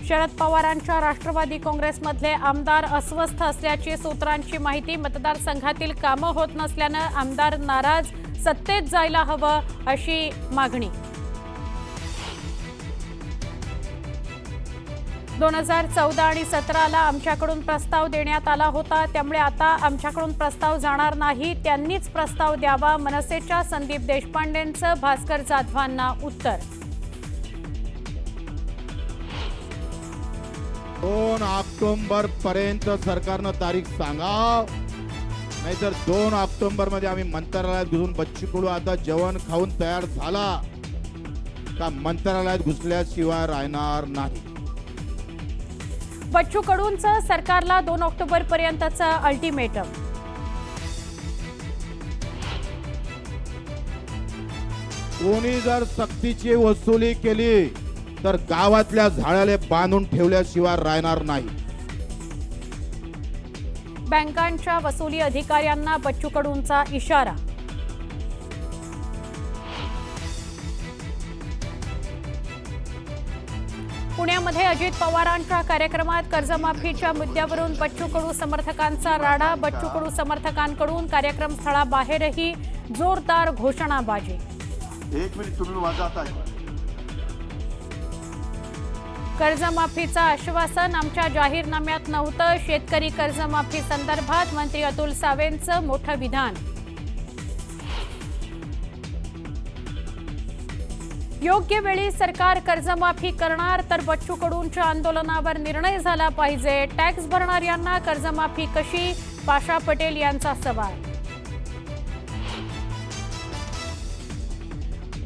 शरद पवारांच्या राष्ट्रवादी काँग्रेसमधले आमदार अस्वस्थ असल्याची सूत्रांची माहिती। मतदारसंघातील कामं होत नसल्यानं आमदार नाराज, सत्तेत जायला हवं अशी मागणी। 2014 आणि 17ला आमच्याकडून प्रस्ताव देण्यात आला होता, त्यामुळे आता आमच्याकडून प्रस्ताव जाणार नाही, त्यांनीच प्रस्ताव द्यावा। मनसेच्या संदीप देशपांडेंचं भास्कर जाधवांना उत्तर। 2 ऑक्टोबर पर्यंत सरकारनं तारीख सांगा, नाहीतर 2 ऑक्टोबर मध्ये आम्ही मंत्रालयात घुसून बच्चू कडू आता जेवण खाऊन तयार झाला का मंत्रालयात घुसल्याशिवाय राहणार नाही। बच्चू कडूंचं सरकारला 2 ऑक्टोबर पर्यंतचं अल्टिमेटम। कोणी जर सक्तीची वसुली केली तर गावातल्या झाडाले बांधून ठेवल्याशिवाय राहणार नाही। बँकांच्या वसुली अधिकाऱ्यांना बच्चू कडूंचा इशारा। पुण्यामध्ये अजित पवारांच्या कार्यक्रमात कर्जमाफीच्या मुद्द्यावरून बच्चू कडू समर्थकांचा राडा। बच्चू कडू समर्थकांकडून कार्यक्रम स्थळाबाहेरही जोरदार घोषणाबाजी। 1 मिनिट तुम्ही वाजवत आहे। कर्जमाफीचं आश्वासन आमच्या जाहीरनाम्यात नव्हतं। शेतकरी कर्जमाफी संदर्भात मंत्री अतुल सावेंचं मोठं विधान। योग्य वेळी सरकार कर्जमाफी करणार तर बच्चू कडूंच्या आंदोलनावर निर्णय झाला पाहिजे। टॅक्स भरणाऱ्यांना कर्जमाफी कशी, पाशा पटेल यांचा सवाल।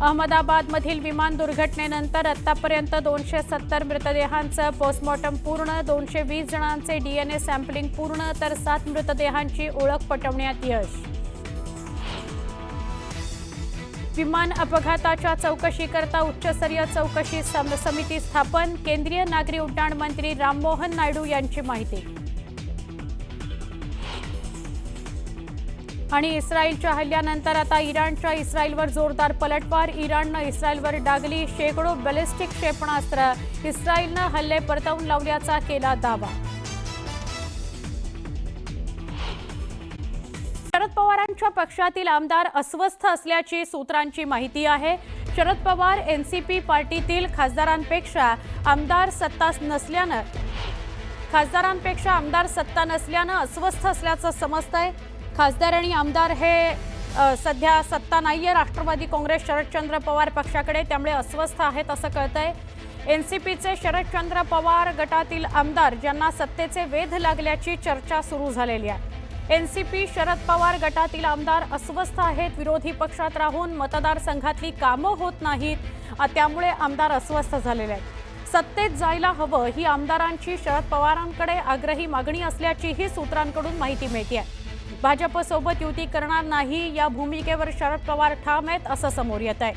अहमदाबादमधील विमान दुर्घटनेनंतर आतापर्यंत 270 मृतदेहांचं पोस्टमॉर्टम पूर्ण। 220 जणांचे डीएनए सॅम्पलिंग पूर्ण, तर 7 मृतदेहांची ओळख पटवण्यात यश। विमान अपघाताच्या चौकशीकरता उच्चस्तरीय चौकशी समिती स्थापन। केंद्रीय नागरी उड्डाण मंत्री राममोहन नायडू यांची माहिती। आणि इस्रायलच्या हल्ल्यानंतर आता इराणच्या इस्रायलवर जोरदार पलटवार। इराणनं इस्रायलवर डागली शेकडो बॅलिस्टिक क्षेपणास्त्र। इस्रायलनं हल्ले परतवून लावल्याचा केला दावा। शरद पवारांच्या पक्षातील आमदार अस्वस्थ असल्याची सूत्रांची माहिती आहे। शरद पवार एनसीपी पार्टीतील खासदारांपेक्षा आमदार सत्ता नसल्यानं अस्वस्थ असल्याचं समजतंय। खासदार आणि आमदार हे सध्या सत्ता नाहीये राष्ट्रवादी काँग्रेस शरदचंद्र पवार पक्षाकडे, त्यामुळे अस्वस्थ आहेत असं कळतंय। एनसीपीचे शरदचंद्र पवार गटातील आमदार ज्यांना सत्तेचे वेध लागल्याची चर्चा सुरू झालेली आहे। एनसीपी शरद पवार गटातील आमदार अस्वस्थ आहेत। विरोधी पक्षात राहून मतदारसंघातली कामं होत नाहीत, त्यामुळे आमदार अस्वस्थ झालेले आहेत। सत्तेत जायला हवं ही आमदारांची शरद पवारांकडे आग्रही मागणी असल्याचीही सूत्रांकडून माहिती मिळते। भाजपसोबत युती करणार नाही या भूमिकेवर शरद पवार ठाम आहेत असं समोर येत आहे।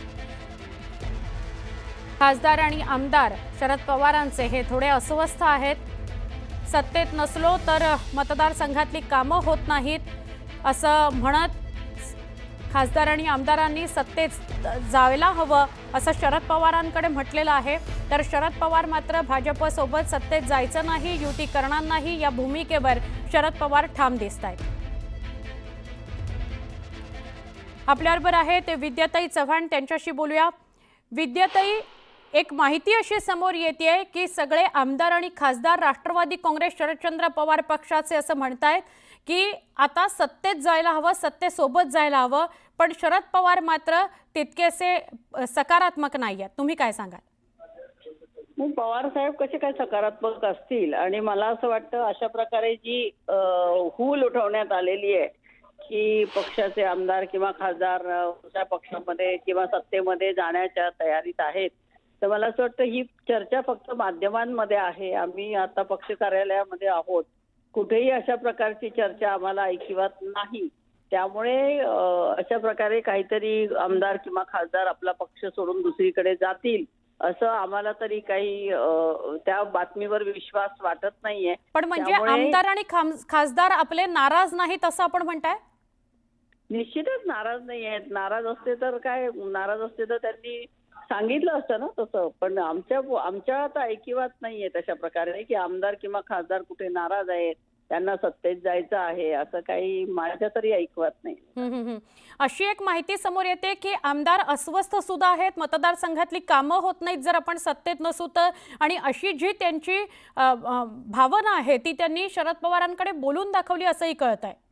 खासदार आणि आमदार शरद पवारांचे हे थोडे अस्वस्थ आहेत। सत्तेत नसलो तर मतदारसंघातली कामं होत नाहीत असं म्हणत खासदार आणि आमदारांनी सत्तेत जायला हवं असं शरद पवारांकडे म्हटलेलं आहे। तर शरद पवार मात्र भाजपसोबत सत्तेत जायचं नाही, युती करणार नाही या भूमिकेवर शरद पवार ठाम दिसतायत। आपल्याबरोबर आहेत विद्याताई चव्हाण, त्यांच्याशी बोलूया। विद्याताई, एक माहिती अशी समोर येते की सगळे आमदार आणि खासदार राष्ट्रवादी काँग्रेस शरदचंद्र पवार पक्षाचे असं म्हणतायत की आता सत्तेत जायला हवं, सत्तेसोबत जायला हवं, पण शरद पवार मात्र तितकेसे सकारात्मक नाही आहेत। तुम्ही काय सांगाल? पवार साहेब कसे काय सकारात्मक असतील? आणि मला असं वाटतं अशा प्रकारे जी हूल उठवण्यात आलेली आहे की पक्षाचे आमदार किंवा खासदार दुसऱ्या पक्षामध्ये किंवा सत्तेमध्ये जाण्याच्या तयारीत आहेत, तर मला असं वाटतं ही चर्चा फक्त माध्यमांमध्ये आहे। आम्ही आता पक्ष कार्यालयामध्ये आहोत, कुठेही अशा प्रकारची चर्चा आम्हाला ऐकिवात नाही। त्यामुळे अशा प्रकारे काहीतरी आमदार किंवा खासदार आपला पक्ष सोडून दुसरीकडे जातील असं आम्हाला तरी काही त्या बातमीवर विश्वास वाटत नाहीये। पण म्हणजे आमदार आणि खासदार आपले नाराज नाहीत असं आपण म्हणताय? निश्चितच नाराज नाही आहेत। नाराज असते तर त्यांनी सांगितलं असतं ना तसं, पण आमच्या आता ऐकिवात नाहीये तशा प्रकारे की आमदार किंवा खासदार कुठे नाराज आहेत, त्यांना सत्तेत जायचं आहे, असं काही माझ्या तरी ऐकवात नाही. अशी एक माहिती समोर येते की आमदार अस्वस्थ सुद्धा आहेत, मतदारसंघातली कामं होत नाहीत जर आपण सत्तेत नसू तर, आणि अशी जी त्यांची भावना आहे ती त्यांनी शरद पवारांकडे बोलून दाखवली असंही कळत आहे.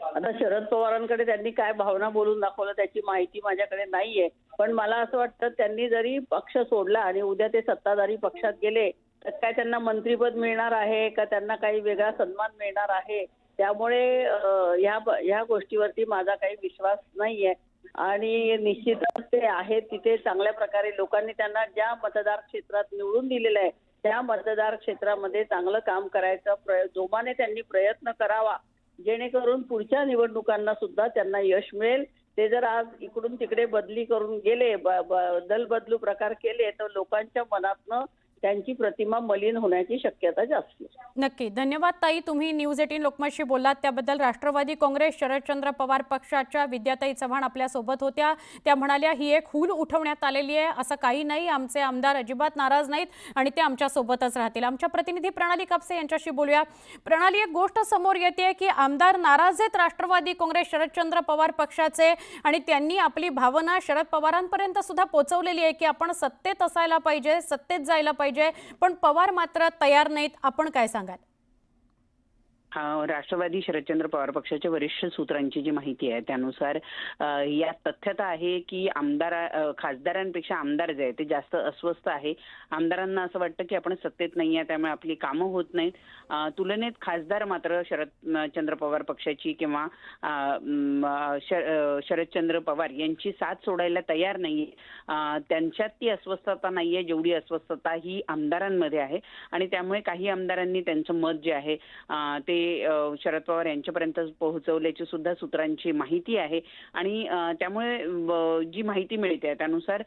आता शरद पवारांकडे त्यांनी काय भावना बोलून दाखवलं त्याची माहिती माझ्याकडे नाहीये, पण मला असं वाटतं त्यांनी जरी पक्ष सोडला आणि उद्या ते सत्ताधारी पक्षात गेले तर काय त्यांना मंत्रिपद मिळणार आहे का, त्यांना काही वेगळा सन्मान मिळणार आहे, त्यामुळे ह्या गोष्टीवरती माझा काही विश्वास नाहीये. आणि निश्चितच ते आहेत तिथे चांगल्या प्रकारे लोकांनी त्यांना ज्या मतदार क्षेत्रात निवडून दिलेलं आहे त्या मतदार क्षेत्रामध्ये चांगलं काम करायचं जोमाने त्यांनी प्रयत्न करावा, जेणेकरून पुढच्या निवडणुकांना सुद्धा त्यांना यश मिळेल. ते जर आज इकडून तिकडे बदली करून गेले, दल बदलू प्रकार केले तर लोकांच्या मनातनं त्यांची प्रतिमा मलिन होण्याची शक्यता जास्त. नक्की. धन्यवाद ताई, तुम्ही न्यूज 18 लोकमतशी बोललात त्याबद्दल. राष्ट्रवादी काँग्रेस शरदचंद्र पवार पक्षाच्या विद्याताई चव्हाण आपल्या सोबत होत्या. त्या म्हणाल्या ही एक हूल उठवण्यात आलेली आहे, असं काही नाही, आमचे आमदार अजिबात नाराज नाहीत आणि ते आमच्या सोबतच राहतील. आमच्या प्रतिनिधी प्रणाली कापसे यांच्याशी बोलूया. प्रणाली, एक गोष्ट समोर येते की आमदार नाराज आहेत राष्ट्रवादी काँग्रेस शरदचंद्र पवार पक्षाचे, आणि त्यांनी आपली भावना शरद पवारांपर्यंत सुद्धा पोहोचवलेली आहे की आपण सत्तेत असायला पाहिजे, सत्तेत जायला पाहिजे, पण पवार मात्र तयार नाहीत. आपण काय सांगाल? राष्ट्रवादी शरदचंद्र पवार पक्षाच्या वरिष्ठ सूत्रांची जी माहिती आहे त्यानुसार या तथ्यता आहे की खासदारांपेक्षा आमदार जे आहे ते जास्त अस्वस्थ आहे. आमदारांना असं वाटतं की आपण सत्तेत नाही आहे त्यामुळे आपली कामं होत नाहीत. तुलनेत खासदार मात्र शरदचंद्र पवार पक्षाची किंवा शरदचंद्र पवार यांची साथ सोडायला तयार नाहीये. त्यांच्यात ती अस्वस्थता नाहीये जेवढी अस्वस्थता ही आमदारांमध्ये आहे, आणि त्यामुळे काही आमदारांनी त्यांचं मत जे आहे ते शरद पवार यांच्यापर्यंत पोहोचवल्याची सुद्धा सूत्रांची माहिती आहे. आणि त्यामुळे जी माहिती मिळते त्यानुसार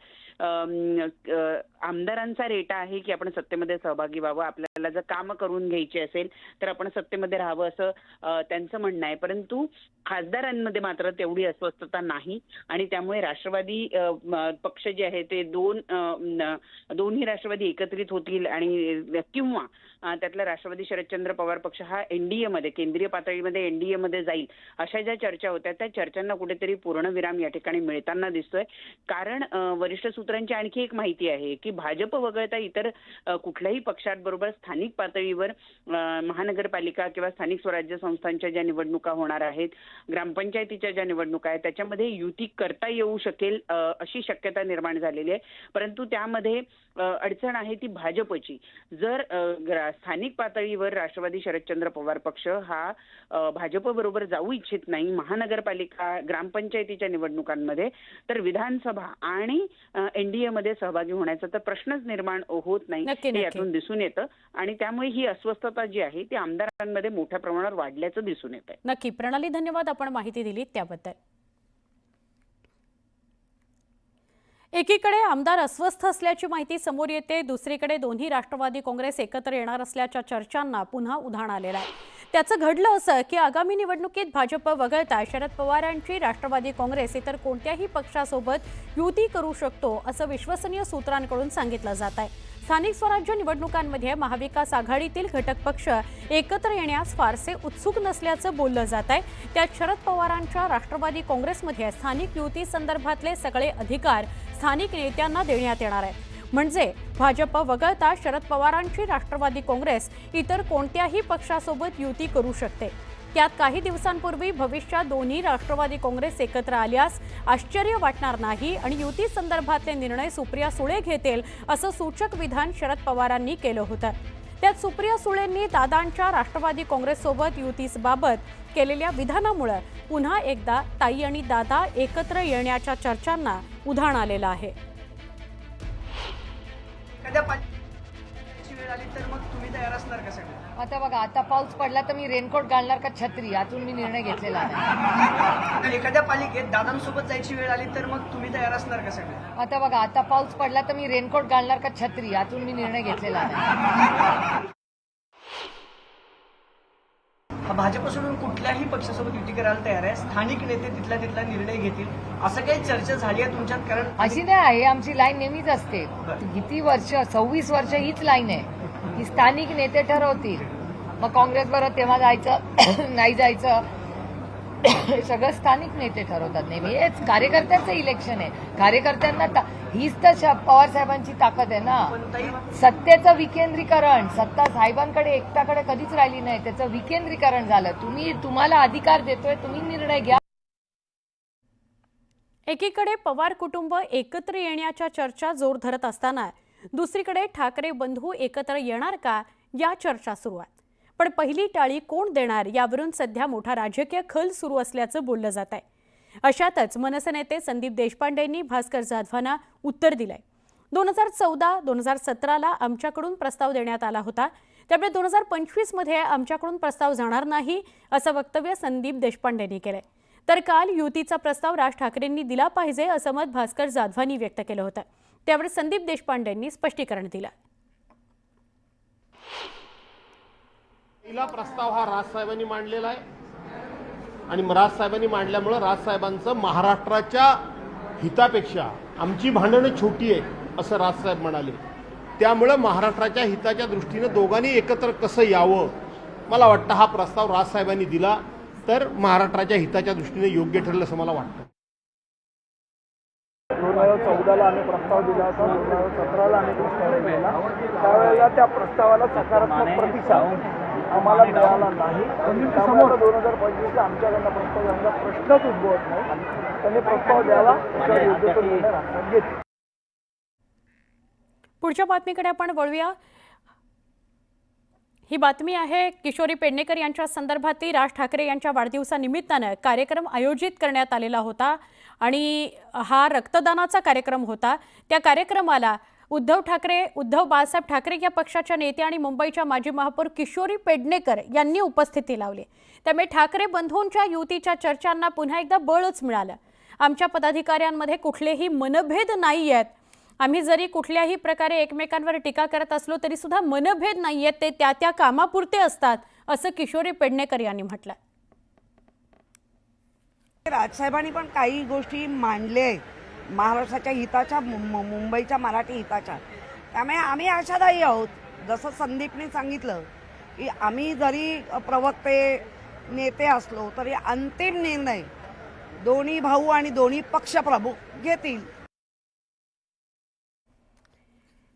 आमदारांचा रेटा आहे की आपण सत्तेमध्ये सहभागी व्हावं, आपल्याला जर काम करून घ्यायची असेल तर आपण सत्तेमध्ये राहावं असं त्यांचं म्हणणं आहे. परंतु खासदारांमध्ये मात्र तेवढी अस्वस्थता नाही, आणि त्यामुळे राष्ट्रवादी पक्ष जे आहे ते दोन्ही राष्ट्रवादी एकत्रित होतील आणि किंवा त्यातला राष्ट्रवादी शरदचंद्र पवार पक्ष हा एनडीए मध्ये केंद्रीय पातळीमध्ये एनडीए मध्ये जाईल अशा ज्या चर्चा होत्या त्या चर्चांना कुठेतरी पूर्णविराम या ठिकाणी मिळताना दिसतोय. कारण वरिष्ठ सूत्रांची आणखी एक माहिती आहे की भाजप वगळता इतर कुठल्याही पक्षांबरोबर स्थानिक पातळीवर महानगरपालिका किंवा स्थानिक स्वराज्य संस्थांच्या ज्या निवडणुका होणार आहेत, ग्रामपंचायतीच्या ज्या निवडणुका आहेत त्याच्यामध्ये युती करता येऊ शकेल अशी शक्यता निर्माण झालेली आहे. परंतु त्यामध्ये अडचण आहे ती भाजपची. जर स्थानिक पातळीवर राष्ट्रवादी शरदचंद्र पवार पक्ष हा भाजप बरोबर जाऊ इच्छित नाही महानगरपालिका ग्रामपंचायतीच्या निवडणुकांमध्ये, तर विधानसभा आणि एनडीए मध्ये सहभागी होण्याचा तर प्रश्नच निर्माण होत नाही हे यातून दिसून येतं. आणि त्यामुळे ही अस्वस्थता जी आहे ती आमदारांमध्ये मोठ्या प्रमाणावर वाढल्याचं दिसून येत आहे. नक्की प्रणाली, धन्यवाद आपण माहिती दिली त्याबद्दल. एकीकडे आमदार अस्वस्थ असल्याची माहिती समोर येते, दुसरीकडे दोन्ही राष्ट्रवादी काँग्रेस एकत्र येणार असल्याच्या चर्चांना पुन्हा उधाण आलेलं आहे. त्याचं घडलं असं की आगामी निवडणुकीत भाजप वगळता शरद पवारांची राष्ट्रवादी काँग्रेस इतर कोणत्याही पक्षासोबत युती करू शकतो असं विश्वसनीय सूत्रांकडून सांगितलं जात आहे. स्थानिक स्वराज्य निवडणुकांमध्ये महाविकास आघाडीतील घटक पक्ष एकत्र येण्यास फारसे उत्सुक नसल्याचं बोललं जात आहे. त्यात शरद पवारांच्या राष्ट्रवादी काँग्रेसमध्ये स्थानिक युती संदर्भातले सगळे अधिकार स्थानिक नेत्यांना देण्यात येणार आहेत. म्हणजे भाजप वगळता शरद पवारांची राष्ट्रवादी काँग्रेस इतर कोणत्याही पक्षासोबत युती करू शकते. त्यात काही दिवसांपूर्वी भविष्यात दोन्ही राष्ट्रवादी काँग्रेस एकत्र आल्यास आश्चर्य वाटणार नाही आणि युती संदर्भातले निर्णय सुप्रिया सुळे घेतील असं सूचक विधान शरद पवारांनी केलं होतं. त्यात सुप्रिया सुळेंनी दादांच्या राष्ट्रवादी काँग्रेससोबत युतीबाबत केलेल्या विधानामुळे पुन्हा एकदा ताई आणि दादा एकत्र येण्याच्या चर्चांना उधाण आलेलं आहे. आता बघा, आता पाऊस पडला तर मी रेनकोट घालणार का छत्री, यातून मी निर्णय घेतलेला आहे. एखाद्या पालिकेत दादांसोबत जायची वेळ आली तर मग तुम्ही तयार असणार का सगळे? आता बघा, आता पाऊस पडला तर मी रेनकोट घालणार का छत्री, यातून मी निर्णय घेतलेला आहे. भाजप सोडून कुठल्याही पक्षासोबत युती करायला तयार आहे, स्थानिक नेते तिथला निर्णय घेतील, असं काही चर्चा झाली आहे तुमच्यात? कारण अशी नाही आहे, आमची लाईन नेहमीच असते. किती वर्ष, 26 वर्ष हीच लाईन आहे की स्थानिक नेते ठरवतील. मग काँग्रेस बरोबर तेव्हा जायचं नाही जायचं सगळं स्थानिक नेते ठरवतात नेहमी. हेच कार्यकर्त्यांचं इलेक्शन आहे. कार्यकर्त्यांना हीच तर पवार साहेबांची ताकद आहे ना. पण ताई, सत्तेचं विकेंद्रीकरण, सत्ता साहेबांकडे एकट्याकडे कधीच राहिली नाही, त्याचं विकेंद्रीकरण झालं. तुम्हाला अधिकार देतोय, तुम्ही निर्णय घ्या. एकीकडे पवार कुटुंब एकत्र येण्याच्या चर्चा जोर धरत असताना दुसरीकडे ठाकरे बंधू एकत्र येणार का या चर्चा सुरू आहेत. पण पहिली टाळी कोण देणार यावरून सध्या मोठा राजकीय खल सुरू असल्याचं बोललं जात आहे. अशातच मनसे नेते संदीप देशपांडेंनी भास्कर जाधवांना उत्तर दिलंय. 2014-2017ला आमच्याकडून प्रस्ताव देण्यात आला होता, त्यामुळे 2025मध्ये आमच्याकडून प्रस्ताव जाणार नाही असं वक्तव्य संदीप देशपांडेंनी केलंय. तर काल युतीचा प्रस्ताव राज ठाकरेंनी दिला पाहिजे असं मत भास्कर जाधवांनी व्यक्त केलं होतं. त्यावर संदीप देशपांडेंनी स्पष्टीकरण दिलं. पहिला प्रस्ताव हा राजसाहेबांनी मांडलेला आहे आणि राजसाहेबांनी मांडल्यामुळे राजसाहेबांचं महाराष्ट्राच्या हितापेक्षा आमची भांडणं छोटी आहे असं राजसाहेब म्हणाले. त्यामुळे महाराष्ट्राच्या हिताच्या दृष्टीने दोघांनी एकत्र कसं यावं, मला वाटतं हा प्रस्ताव राजसाहेबांनी दिला तर महाराष्ट्राच्या हिताच्या दृष्टीने योग्य ठरेल असं मला वाटतं. 2014ला आम्ही प्रस्ताव दिला होता, 2017ला आम्ही प्रस्ताव दिला. त्यावेळेला त्या प्रस्तावाला सकारात्मक प्रतिसाद आम्हाला मिळाला नाही. त्यामुळे 2025ला आमच्याकडनं प्रस्ताव द्यायचा प्रश्नच उद्भवत नाही. त्यांनी प्रस्ताव द्यावा, योग्य तो निर्णय राखण्यात घेतला. पुढच्या बातमीकडे आपण वळूया. ही बातमी आहे किशोरी पेडणेकर यांच्या संदर्भातली. राज ठाकरे यांच्या वाढदिवसानिमित्तानं कार्यक्रम आयोजित करण्यात आलेला होता आणि हा रक्तदानाचा कार्यक्रम होता. त्या कार्यक्रमाला उद्धव बाळासाहेब ठाकरे या पक्षाच्या नेत्या आणि मुंबईच्या माजी महापौर किशोरी पेडणेकर यांनी उपस्थिती लावली. त्यामुळे ठाकरे बंधूंच्या युतीच्या चर्चांना पुन्हा एकदा बळच मिळालं. आमच्या पदाधिकाऱ्यांमध्ये कुठलेही मनभेद नाही आहेत. आम्ही जरी कुठल्याही प्रकारे एकमेकांवर टीका करत असलो तरी सुद्धा मनभेद नाही आहेत, ते त्या कामापुरते असतात असं किशोरी पेडणेकर यांनी म्हटलं. राजसाहेबांनी पण काही गोष्टी मांडल्या आहेत महाराष्ट्राच्या हिताच्या, मुंबईच्या मराठी हिताच्या. त्यामुळे आम्ही आशादायी आहोत. जसं संदीपने सांगितलं की आम्ही जरी प्रवक्ते नेते असलो तरी अंतिम निर्णय दोन्ही भाऊ आणि दोन्ही पक्षप्रमुख घेतील.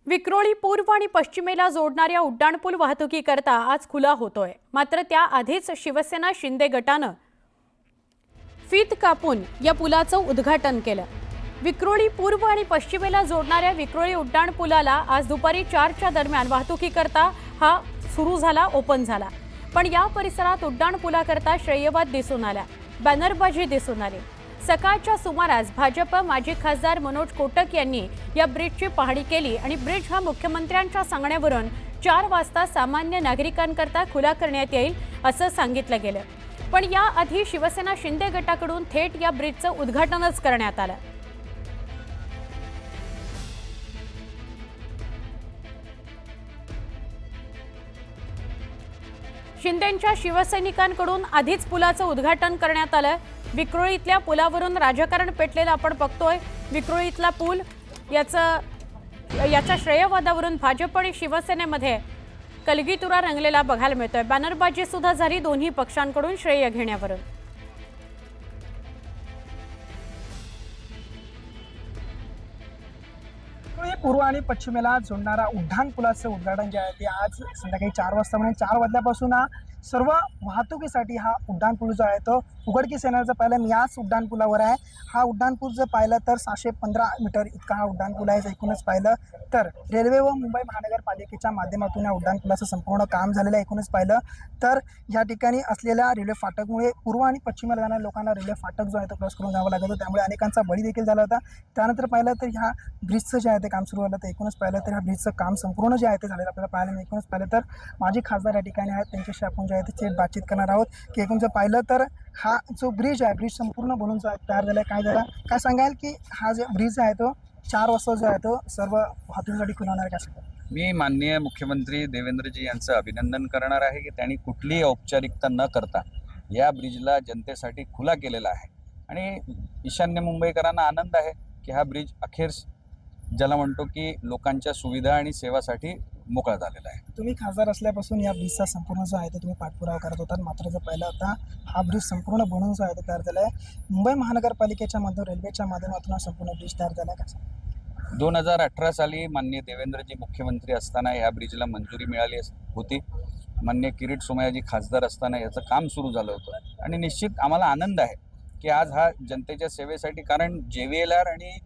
विक्रोळी पूर्व आणि पश्चिमेला जोडणाऱ्या उड्डाणपूल वाहतुकीकरता आज खुला होतोय. मात्र त्याआधीच शिवसेना शिंदे गटानं फीत कापून या पुलाचं उद्घाटन केलं. विक्रोळी पूर्व आणि पश्चिमेला जोडणाऱ्या विक्रोळी उड्डाणपुलाला आज दुपारी 4च्या दरम्यान वाहतुकीकरता हा सुरू झाला, ओपन झाला. पण या परिसरात उड्डाणपुलाकरता श्रेयवाद दिसून आला, बॅनरबाजी दिसून आली. सकाळच्या सुमारास भाजप माजी खासदार मनोज कोटक यांनी या ब्रिजची पाहणी केली आणि ब्रिज हा मुख्यमंत्र्यांच्या सांगण्यावरून 4 वाजता सामान्य नागरिकांकरता खुला करण्यात येईल असं सांगितलं गेलं. पण याआधी शिवसेना शिंदे गटाकडून थेट या ब्रिजचं उद्घाटनच करण्यात आलं. शिंदेंच्या शिवसैनिकांकडून आधीच पुलाचं उद्घाटन करण्यात आलं. विक्रोळीतल्या पुलावरून राजकारण पेटलेलं आपण बघतोय. विक्रोळीतला पूल याच्या श्रेयवादावरून भाजप आणि शिवसेनेमध्ये कलगीतुरा रंगलेला बघायला मिळतोय. बॅनरबाजी सुद्धा झाली दोन्ही पक्षांकडून श्रेय घेण्यावरून. पूर्व आणि पश्चिमेला जोडणारा उड्डाण पुलाचं उद्घाटन जे आहे ते आज संध्याकाळी 4 वाजता, म्हणजे 4 वाजल्यापासून सर्व वाहतुकीसाठी हा उड्डाणपूल जो आहे तो उघडकीस येण्याचं पाहिलं. मी याच उड्डाणपुलावर आहे. हा उड्डाणपूल जर पाहिलं तर 615 मीटर इतका हा उड्डाणपूल आहे. एकूणच पाहिलं तर रेल्वे व मुंबई महानगरपालिकेच्या माध्यमातून या उड्डाणपुलाचं संपूर्ण काम झालेलं आहे. एकूणच पाहिलं तर या ठिकाणी असलेल्या रेल्वे फाटकमुळे पूर्व आणि पश्चिमेला जाणाऱ्या लोकांना रेल्वे फाटक जो आहे तो क्रॉस करून जावं लागत होतं. त्यामुळे अनेकांचा बळी देखील झाला होता. त्यानंतर पाहिलं तर ह्या ब्रिजचं जे आहे ते काम सुरू झालं. तर एकूणच पाहिलं तर ह्या ब्रिजचं काम संपूर्ण जे आहे ते झालेलं आपल्याला पाहायला मिळेल. एकूणच पाहिलं तर माजी खासदार या ठिकाणी आहेत, त्यांच्याशी आपण जे आहे ते थेट बातचीत करणार आहोत की एकूण जर पाहिलं तर हा जो ब्रिज आहे, ब्रिज संपूर्ण बनून तयार झाला आहे. काय झाला, काय सांगाल की हा जो ब्रिज आहे तो 4 वाजता जो आहे तो सर्व वाहतुकीसाठी खुला होणार आहे, काय सांगाल? मी माननीय मुख्यमंत्री देवेंद्रजी यांचं अभिनंदन करणार आहे की त्यांनी कुठलीही औपचारिकता न करता या ब्रिजला जनतेसाठी खुला केलेला आहे आणि ईशान्य मुंबईकरांना आनंद आहे की हा ब्रिज अखेर ज्याला म्हणतो की लोकांच्या सुविधा आणि सेवासाठी मोकळा झालेला आहे. तुम्ही खासदार असल्यापासून या ब्रिजचा संपूर्ण जो आहे तो तुम्ही पाठपुरावा करत होतात, मात्र जो पहिला आता हा ब्रिज संपूर्ण बनवून जो आहे तो तयार झाला आहे. मुंबई महानगरपालिकेच्या माध्यमातून रेल्वेच्या माध्यमातून हा संपूर्ण ब्रिज तयार झाला आहे का? 2018 साली माननीय देवेंद्रजी मुख्यमंत्री असताना या ब्रिजला मंजुरी मिळाली होती. माननीय किरीट सोमय्याजी खासदार असताना याचं काम सुरू झालं होतं आणि निश्चित आम्हाला आनंद आहे की आज हा जनतेच्या सेवेसाठी, कारण JVLR आणि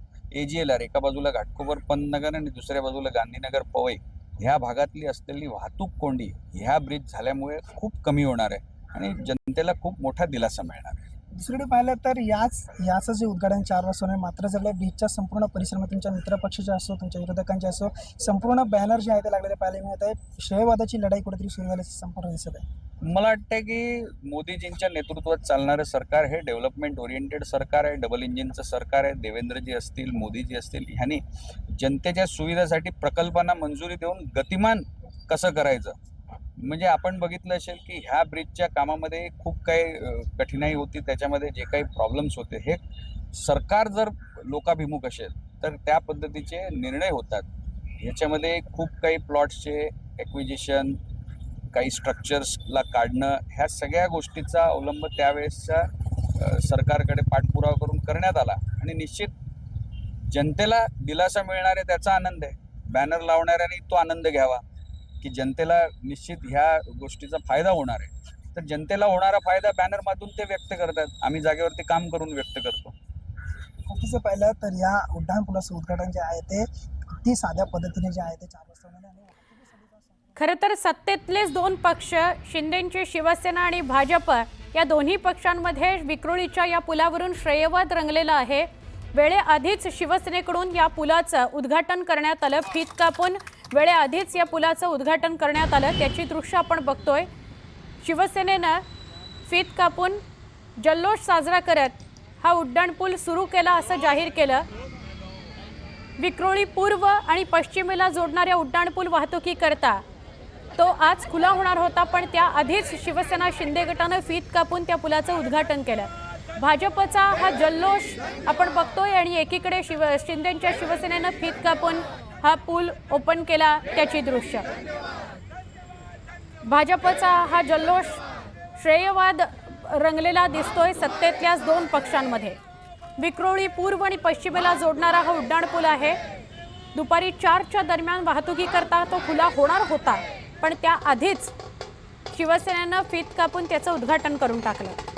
AGLR एका बाजूला घाटकोपर पंतनगर आणि दुसऱ्या बाजूला गांधीनगर पवई ह्या भागातली असलेली वाहतूक कोंडी ह्या ब्रिज झाल्यामुळे खूप कमी होणार आहे आणि जनतेला खूप मोठा दिलासा मिळणार आहे. दुसरीकडे पाहिलं तर याचं जे उद्घाटन 4 वाजता होणार, मात्र जर ब्रिजच्या संपूर्ण परिसरामध्ये तुमच्या मित्रपक्षाचे असो, तुमच्या विरोधकांचे असो, संपूर्ण बॅनर जे आहे ते लागलेले पाहायला मिळत आहे. श्रेयवादाची लढाई कुठेतरी सुरू झाल्याचं संपूर्ण दिसत आहे. मला वाटतं की मोदीजींच्या नेतृत्वात चालणारं सरकार हे डेव्हलपमेंट ओरिएंटेड सरकार आहे, डबल इंजिनचं सरकार आहे. देवेंद्रजी असतील, मोदीजी असतील, ह्यांनी जनतेच्या सुविधेसाठी प्रकल्पांना मंजुरी देऊन गतिमान कसं करायचं, म्हणजे आपण बघितलं असेल की ह्या ब्रिजच्या कामामध्ये खूप काही कठीणाई होती, त्याच्यामध्ये जे काही प्रॉब्लेम्स होते, हे सरकार जर लोकाभिमुख असेल तर त्या पद्धतीचे निर्णय होतात. ह्याच्यामध्ये खूप काही प्लॉट्सचे ॲक्विजिशन, काही स्ट्रक्चर्सला काढणं, ह्या सगळ्या गोष्टीचा अवलंब त्यावेळेसच्या सरकारकडे पाठपुरावा करून करण्यात आला आणि निश्चित जनतेला दिलासा मिळणार आहे त्याचा आनंद आहे. बॅनर लावणाऱ्यांनी तो आनंद घ्यावा की जनतेला निश्चित ह्या गोष्टीचा फायदा होणार आहे. तर जनतेला होणारा फायदा बॅनरमधून ते व्यक्त करतात, आम्ही जागेवरती काम करून व्यक्त करतो. बाकीचं पाहिलं तर या उड्डाणपुलाचं उद्घाटन जे आहे ते अगदी साध्या पद्धतीने जे आहे ते 4 वाजता होणार आहे. खरं तर सत्तेतलेच 2 पक्ष, शिंदेची शिवसेना आणि भाजप, या दोन्ही पक्षांमध्ये विक्रोळीच्या या पुलावरून श्रेयवाद रंगलेला आहे. वेळेआधीच शिवसेनेकडून या पुलाचं उद्घाटन करण्यात आलं, फीत कापून वेळेआधीच या पुलाचं उद्घाटन करण्यात आलं. त्याची दृश्य आपण बघतोय. शिवसेनेनं फीत कापून जल्लोष साजरा करत हा उड्डाणपूल सुरू केला असं जाहीर केलं. विक्रोळी पूर्व आणि पश्चिमेला जोडणाऱ्या उड्डाणपूल वाहतुकीकरता तो आज खुला होणार होता, पण त्याआधीच शिवसेना शिंदे गटानं फीत कापून त्या पुलाचं उद्घाटन केलं. भाजपचा हा जल्लोष आपण बघतोय आणि एकीकडे शिंदेच्या शिवसेनेनं फीत कापून हा पूल ओपन केला, त्याची दृश्य. भाजपचा हा जल्लोष, श्रेयवाद रंगलेला दिसतोय सत्तेतल्याच 2 पक्षांमध्ये. विक्रोळी पूर्व आणि पश्चिमेला जोडणारा हा उड्डाणपूल आहे. दुपारी 4च्या दरम्यान वाहतुकीकरता तो खुला होणार होता, पण त्याआधीच शिवसेनेनं फीत कापून त्याचं उद्घाटन करून टाकलं.